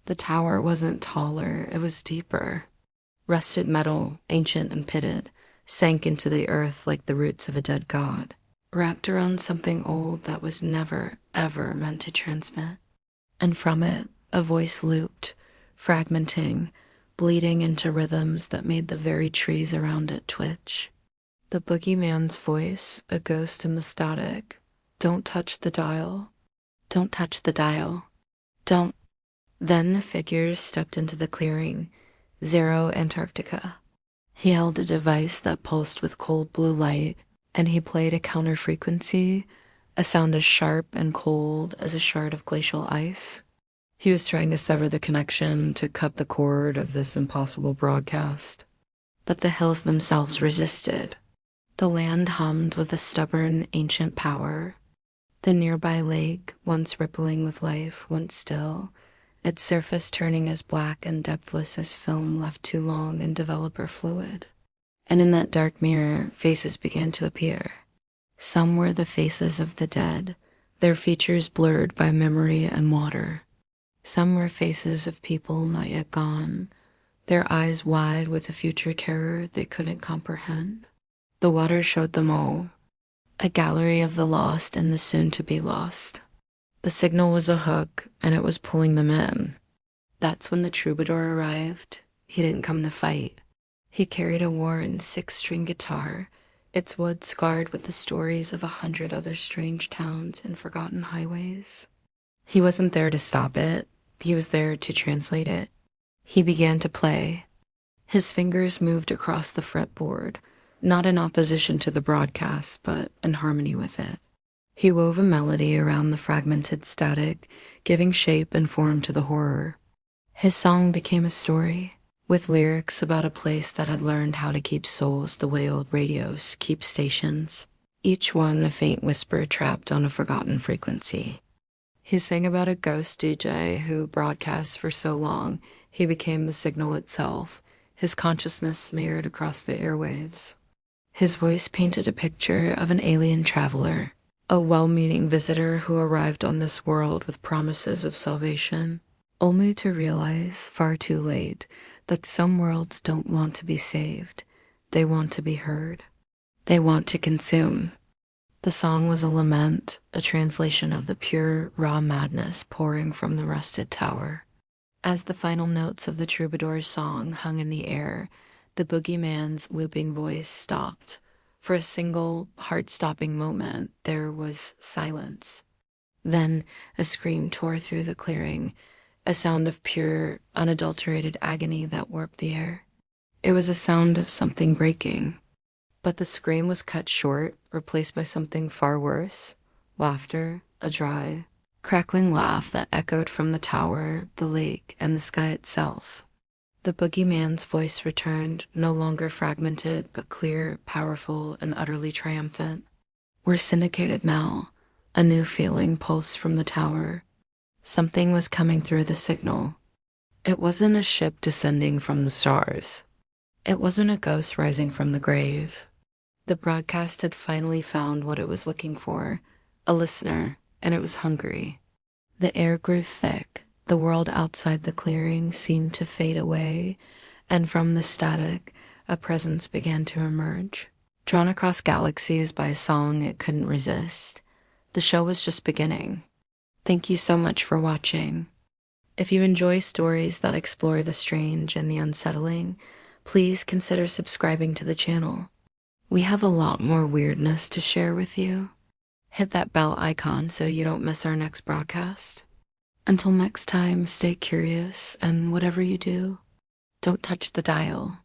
The tower wasn't taller, it was deeper. Rusted metal, ancient and pitted, sank into the earth like the roots of a dead god, wrapped around something old that was never, ever meant to transmit. And from it, a voice looped, fragmenting, bleeding into rhythms that made the very trees around it twitch. The boogeyman's voice, a ghost in the static. Don't touch the dial. Don't touch the dial. Don't. Then figures stepped into the clearing. Zero Antarctica. He held a device that pulsed with cold blue light, and he played a counter frequency, a sound as sharp and cold as a shard of glacial ice. He was trying to sever the connection, to cut the cord of this impossible broadcast. But the hills themselves resisted. The land hummed with a stubborn, ancient power. The nearby lake, once rippling with life, went still, its surface turning as black and depthless as film left too long in developer fluid. And in that dark mirror, faces began to appear. Some were the faces of the dead, their features blurred by memory and water. Some were faces of people not yet gone, their eyes wide with a future terror they couldn't comprehend. The water showed them all, a gallery of the lost and the soon-to-be lost. The signal was a hook, and it was pulling them in. That's when the troubadour arrived. He didn't come to fight. He carried a worn six-string guitar, its wood scarred with the stories of 100 other strange towns and forgotten highways. He wasn't there to stop it. He was there to translate it. He began to play. His fingers moved across the fretboard, not in opposition to the broadcast, but in harmony with it. He wove a melody around the fragmented static, giving shape and form to the horror. His song became a story, with lyrics about a place that had learned how to keep souls the way old radios keep stations, each one a faint whisper trapped on a forgotten frequency. He sang about a ghost DJ who broadcast for so long he became the signal itself, his consciousness smeared across the airwaves. His voice painted a picture of an alien traveler, a well-meaning visitor who arrived on this world with promises of salvation, only to realize, far too late, that some worlds don't want to be saved. They want to be heard. They want to consume. The song was a lament, a translation of the pure, raw madness pouring from the rusted tower. As the final notes of the troubadour's song hung in the air, the boogeyman's whooping voice stopped. For a single, heart-stopping moment, there was silence. Then a scream tore through the clearing, a sound of pure, unadulterated agony that warped the air. It was a sound of something breaking. But the scream was cut short, replaced by something far worse. Laughter, a dry, crackling laugh that echoed from the tower, the lake, and the sky itself. The boogeyman's voice returned, no longer fragmented, but clear, powerful, and utterly triumphant. We're syndicated now. A new feeling pulsed from the tower. Something was coming through the signal. It wasn't a ship descending from the stars. It wasn't a ghost rising from the grave. The broadcast had finally found what it was looking for, a listener, and it was hungry. The air grew thick. The world outside the clearing seemed to fade away, and from the static, a presence began to emerge. Drawn across galaxies by a song it couldn't resist, the show was just beginning. Thank you so much for watching. If you enjoy stories that explore the strange and the unsettling, please consider subscribing to the channel. We have a lot more weirdness to share with you. Hit that bell icon so you don't miss our next broadcast. Until next time, stay curious, and whatever you do, don't touch the dial.